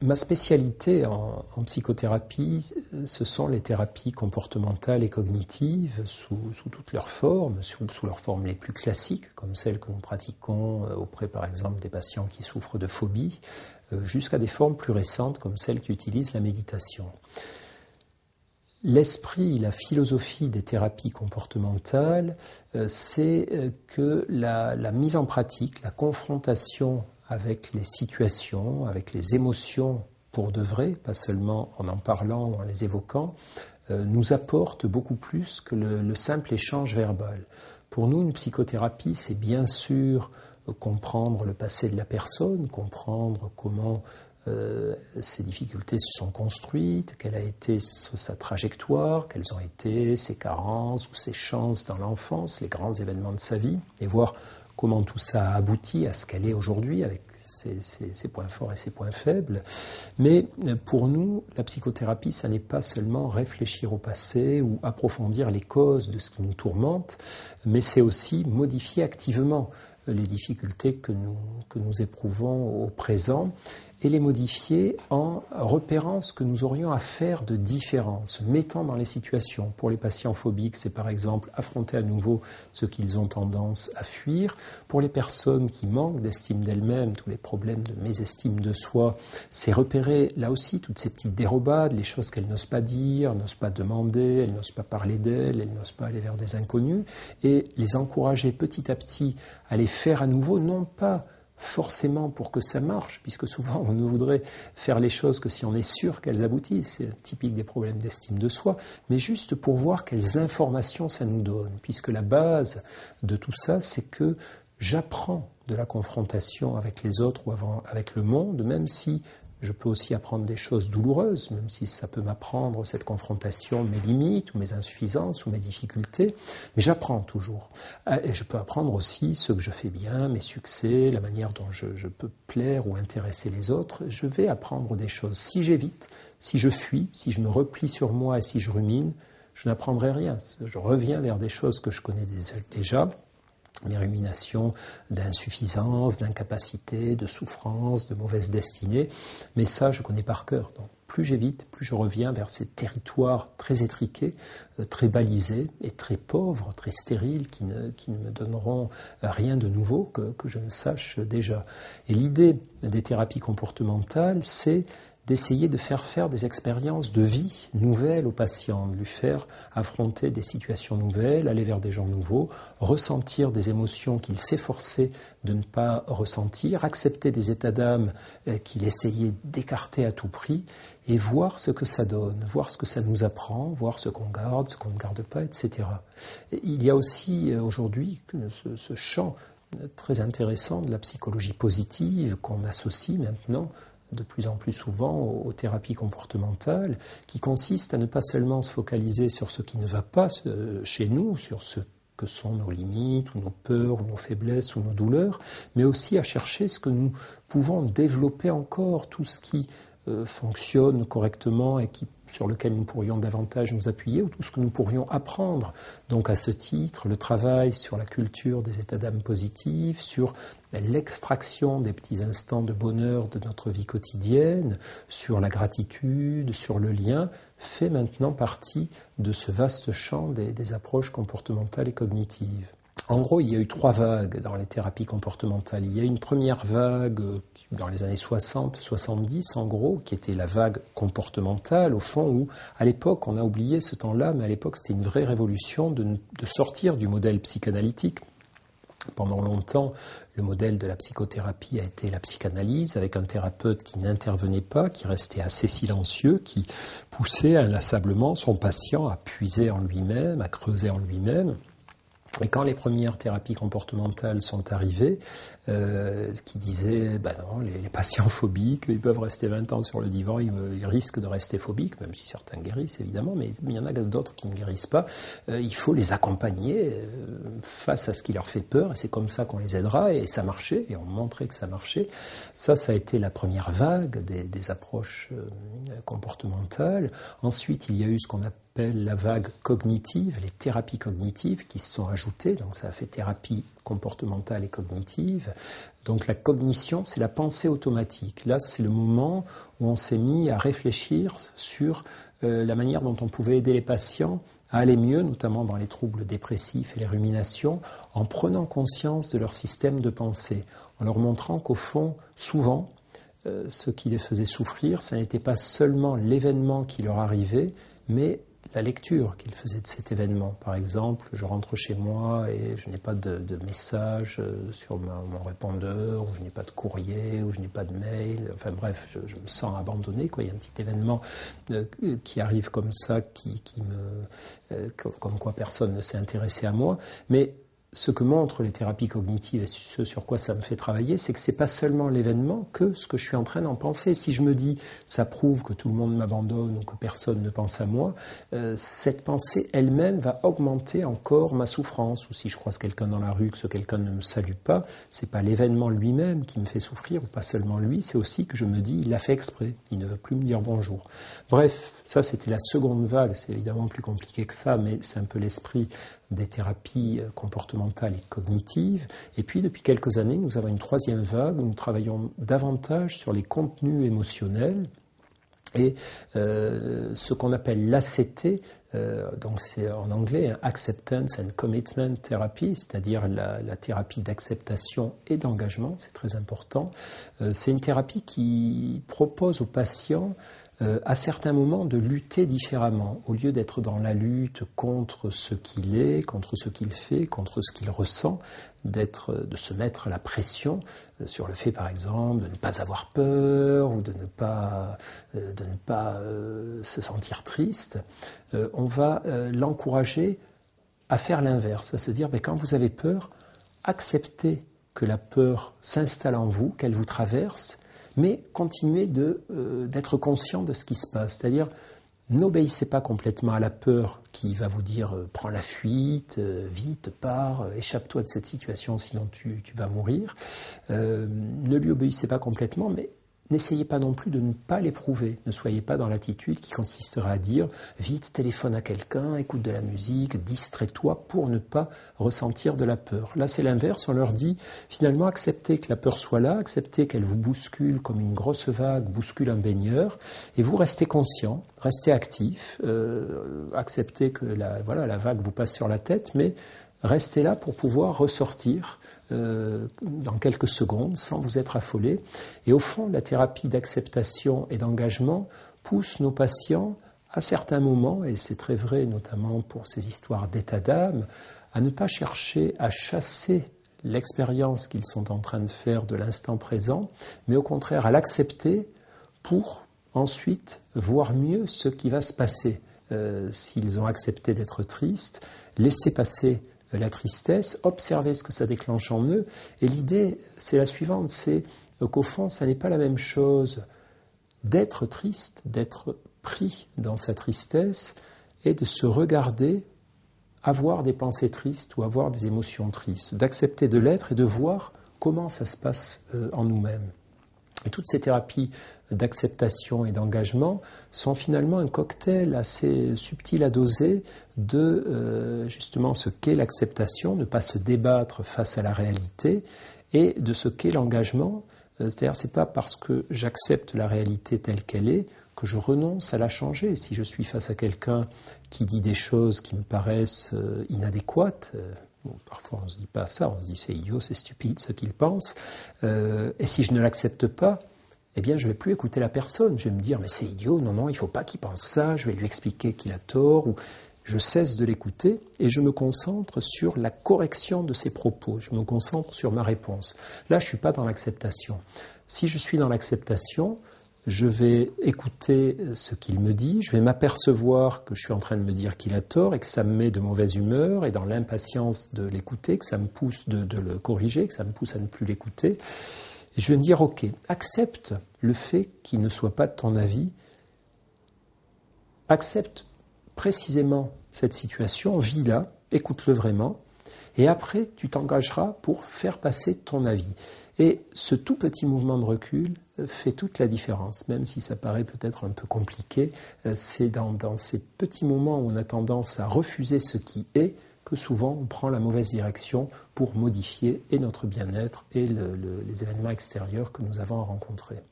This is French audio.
Ma spécialité en psychothérapie, ce sont les thérapies comportementales et cognitives sous toutes leurs formes, sous leurs formes les plus classiques, comme celles que nous pratiquons auprès par exemple des patients qui souffrent de phobie, jusqu'à des formes plus récentes comme celles qui utilisent la méditation. L'esprit, la philosophie des thérapies comportementales, c'est que la mise en pratique, la confrontation avec les situations, avec les émotions pour de vrai, pas seulement en parlant ou en les évoquant, nous apporte beaucoup plus que le simple échange verbal. Pour nous, une psychothérapie, c'est bien sûr comprendre le passé de la personne, comprendre comment ces difficultés se sont construites, quelle a été sa trajectoire, quelles ont été ses carences ou ses chances dans l'enfance, les grands événements de sa vie, et voir comment tout ça a abouti à ce qu'elle est aujourd'hui, avec ses points forts et ses points faibles. Mais pour nous, la psychothérapie, ça n'est pas seulement réfléchir au passé ou approfondir les causes de ce qui nous tourmente, mais c'est aussi modifier activement les difficultés que nous éprouvons au présent et les modifier en repérant ce que nous aurions à faire de différent, se mettant dans les situations. Pour les patients phobiques, c'est par exemple affronter à nouveau ce qu'ils ont tendance à fuir. Pour les personnes qui manquent d'estime d'elles-mêmes, tous les problèmes de mésestime de soi, c'est repérer là aussi toutes ces petites dérobades, les choses qu'elles n'osent pas dire, n'osent pas demander, elles n'osent pas parler d'elles, elles n'osent pas aller vers des inconnus, et les encourager petit à petit à les faire à nouveau, non pas forcément pour que ça marche, puisque souvent on ne voudrait faire les choses que si on est sûr qu'elles aboutissent, c'est typique des problèmes d'estime de soi, mais juste pour voir quelles informations ça nous donne, puisque la base de tout ça, c'est que j'apprends de la confrontation avec les autres ou avec le monde, même si je peux aussi apprendre des choses douloureuses, même si ça peut m'apprendre, cette confrontation, mes limites, ou mes insuffisances, ou mes difficultés, mais j'apprends toujours. Et je peux apprendre aussi ce que je fais bien, mes succès, la manière dont je peux plaire ou intéresser les autres. Je vais apprendre des choses. Si j'évite, si je fuis, si je me replie sur moi et si je rumine, je n'apprendrai rien. Je reviens vers des choses que je connais déjà, mes ruminations d'insuffisance, d'incapacité, de souffrance, de mauvaise destinée, mais ça je connais par cœur. Donc plus j'évite, plus je reviens vers ces territoires très étriqués, très balisés et très pauvres, très stériles, qui ne me donneront rien de nouveau que je ne sache déjà. Et l'idée des thérapies comportementales, c'est d'essayer de faire des expériences de vie nouvelles aux patients, de lui faire affronter des situations nouvelles, aller vers des gens nouveaux, ressentir des émotions qu'il s'efforçait de ne pas ressentir, accepter des états d'âme qu'il essayait d'écarter à tout prix et voir ce que ça donne, voir ce que ça nous apprend, voir ce qu'on garde, ce qu'on ne garde pas, etc. Et il y a aussi aujourd'hui ce champ très intéressant de la psychologie positive qu'on associe maintenant de plus en plus souvent aux thérapies comportementales, qui consistent à ne pas seulement se focaliser sur ce qui ne va pas chez nous, sur ce que sont nos limites, ou nos peurs, ou nos faiblesses, ou nos douleurs, mais aussi à chercher ce que nous pouvons développer encore, tout ce qui fonctionne correctement et sur lequel nous pourrions davantage nous appuyer, ou tout ce que nous pourrions apprendre. Donc à ce titre, le travail sur la culture des états d'âme positifs, sur l'extraction des petits instants de bonheur de notre vie quotidienne, sur la gratitude, sur le lien, fait maintenant partie de ce vaste champ des approches comportementales et cognitives. En gros, il y a eu 3 vagues dans les thérapies comportementales. Il y a une première vague dans les années 60-70, en gros, qui était la vague comportementale, au fond, où, à l'époque, on a oublié ce temps-là, mais à l'époque, c'était une vraie révolution de sortir du modèle psychanalytique. Pendant longtemps, le modèle de la psychothérapie a été la psychanalyse, avec un thérapeute qui n'intervenait pas, qui restait assez silencieux, qui poussait inlassablement son patient à puiser en lui-même, à creuser en lui-même. Et quand les premières thérapies comportementales sont arrivées, qui disaient non, les patients phobiques, ils peuvent rester 20 ans sur le divan, ils risquent de rester phobiques, même si certains guérissent évidemment, mais il y en a d'autres qui ne guérissent pas. Il faut les accompagner face à ce qui leur fait peur, et c'est comme ça qu'on les aidera, et ça marchait, et on montrait que ça marchait. Ça a été la première vague des approches comportementales. Ensuite, il y a eu ce qu'on appelle la vague cognitive, les thérapies cognitives qui se sont rajouté, donc ça a fait thérapie comportementale et cognitive. Donc la cognition, c'est la pensée automatique. Là, c'est le moment où on s'est mis à réfléchir sur la manière dont on pouvait aider les patients à aller mieux, notamment dans les troubles dépressifs et les ruminations, en prenant conscience de leur système de pensée, en leur montrant qu'au fond, souvent, ce qui les faisait souffrir, ça n'était pas seulement l'événement qui leur arrivait, mais la lecture qu'ils faisaient de cet événement. Par exemple, je rentre chez moi et je n'ai pas de message sur mon répondeur, ou je n'ai pas de courrier, ou je n'ai pas de mail. Enfin bref, je me sens abandonné, quoi. Il y a un petit événement qui arrive comme ça, comme quoi personne ne s'est intéressé à moi. Mais ce que montrent les thérapies cognitives et ce sur quoi ça me fait travailler, c'est que ce n'est pas seulement l'événement que ce que je suis en train d'en penser. Si je me dis ça prouve que tout le monde m'abandonne ou que personne ne pense à moi, cette pensée elle-même va augmenter encore ma souffrance. Ou si je croise quelqu'un dans la rue, que ce quelqu'un ne me salue pas, ce n'est pas l'événement lui-même qui me fait souffrir, ou pas seulement lui, c'est aussi que je me dis il l'a fait exprès, il ne veut plus me dire bonjour. Bref, ça c'était la seconde vague, c'est évidemment plus compliqué que ça, mais c'est un peu l'esprit des thérapies comportementales et cognitives. Et puis, depuis quelques années, nous avons une troisième vague où nous travaillons davantage sur les contenus émotionnels et ce qu'on appelle l'ACT, donc c'est en anglais Acceptance and Commitment Therapy, c'est-à-dire la thérapie d'acceptation et d'engagement, c'est très important. C'est une thérapie qui propose aux patients à certains moments de lutter différemment, au lieu d'être dans la lutte contre ce qu'il est, contre ce qu'il fait, contre ce qu'il ressent, de se mettre la pression sur le fait, par exemple, de ne pas avoir peur ou de ne pas se sentir triste. On va l'encourager à faire l'inverse, à se dire, quand vous avez peur, acceptez que la peur s'installe en vous, qu'elle vous traverse, mais continuez d'être conscient de ce qui se passe. C'est-à-dire, n'obéissez pas complètement à la peur qui va vous dire prends la fuite, vite, pars, échappe-toi de cette situation, sinon tu vas mourir. Ne lui obéissez pas complètement, mais n'essayez pas non plus de ne pas l'éprouver. Ne soyez pas dans l'attitude qui consistera à dire vite, téléphone à quelqu'un, écoute de la musique, distrais-toi pour ne pas ressentir de la peur. Là, c'est l'inverse. On leur dit finalement acceptez que la peur soit là, acceptez qu'elle vous bouscule comme une grosse vague bouscule un baigneur, et vous restez conscient, restez actif, acceptez que la vague vous passe sur la tête, mais restez là pour pouvoir ressortir dans quelques secondes sans vous être affolé. Et au fond, la thérapie d'acceptation et d'engagement pousse nos patients à certains moments, et c'est très vrai notamment pour ces histoires d'état d'âme, à ne pas chercher à chasser l'expérience qu'ils sont en train de faire de l'instant présent, mais au contraire à l'accepter pour ensuite voir mieux ce qui va se passer. S'ils ont accepté d'être tristes, laisser passer la tristesse, observer ce que ça déclenche en eux. Et l'idée, c'est la suivante, c'est qu'au fond, ça n'est pas la même chose d'être triste, d'être pris dans sa tristesse et de se regarder avoir des pensées tristes ou avoir des émotions tristes, d'accepter de l'être et de voir comment ça se passe en nous-mêmes. Et toutes ces thérapies d'acceptation et d'engagement sont finalement un cocktail assez subtil à doser de justement ce qu'est l'acceptation, ne pas se débattre face à la réalité, et de ce qu'est l'engagement. C'est-à-dire, c'est pas parce que j'accepte la réalité telle qu'elle est que je renonce à la changer. Si je suis face à quelqu'un qui dit des choses qui me paraissent inadéquates, parfois on ne se dit pas ça, on se dit c'est idiot, c'est stupide ce qu'il pense, et si je ne l'accepte pas, eh bien je ne vais plus écouter la personne, je vais me dire mais c'est idiot, non, il ne faut pas qu'il pense ça, je vais lui expliquer qu'il a tort, ou je cesse de l'écouter et je me concentre sur la correction de ses propos, je me concentre sur ma réponse. Là je ne suis pas dans l'acceptation. Si je suis dans l'acceptation, je vais écouter ce qu'il me dit, je vais m'apercevoir que je suis en train de me dire qu'il a tort et que ça me met de mauvaise humeur et dans l'impatience de l'écouter, que ça me pousse de le corriger, que ça me pousse à ne plus l'écouter. Et je vais me dire, ok, accepte le fait qu'il ne soit pas de ton avis, accepte précisément cette situation, vis-la, écoute-le vraiment, et après tu t'engageras pour faire passer ton avis. Et ce tout petit mouvement de recul fait toute la différence, même si ça paraît peut-être un peu compliqué. C'est dans ces petits moments où on a tendance à refuser ce qui est que souvent on prend la mauvaise direction pour modifier et notre bien-être et les événements extérieurs que nous avons à rencontrer.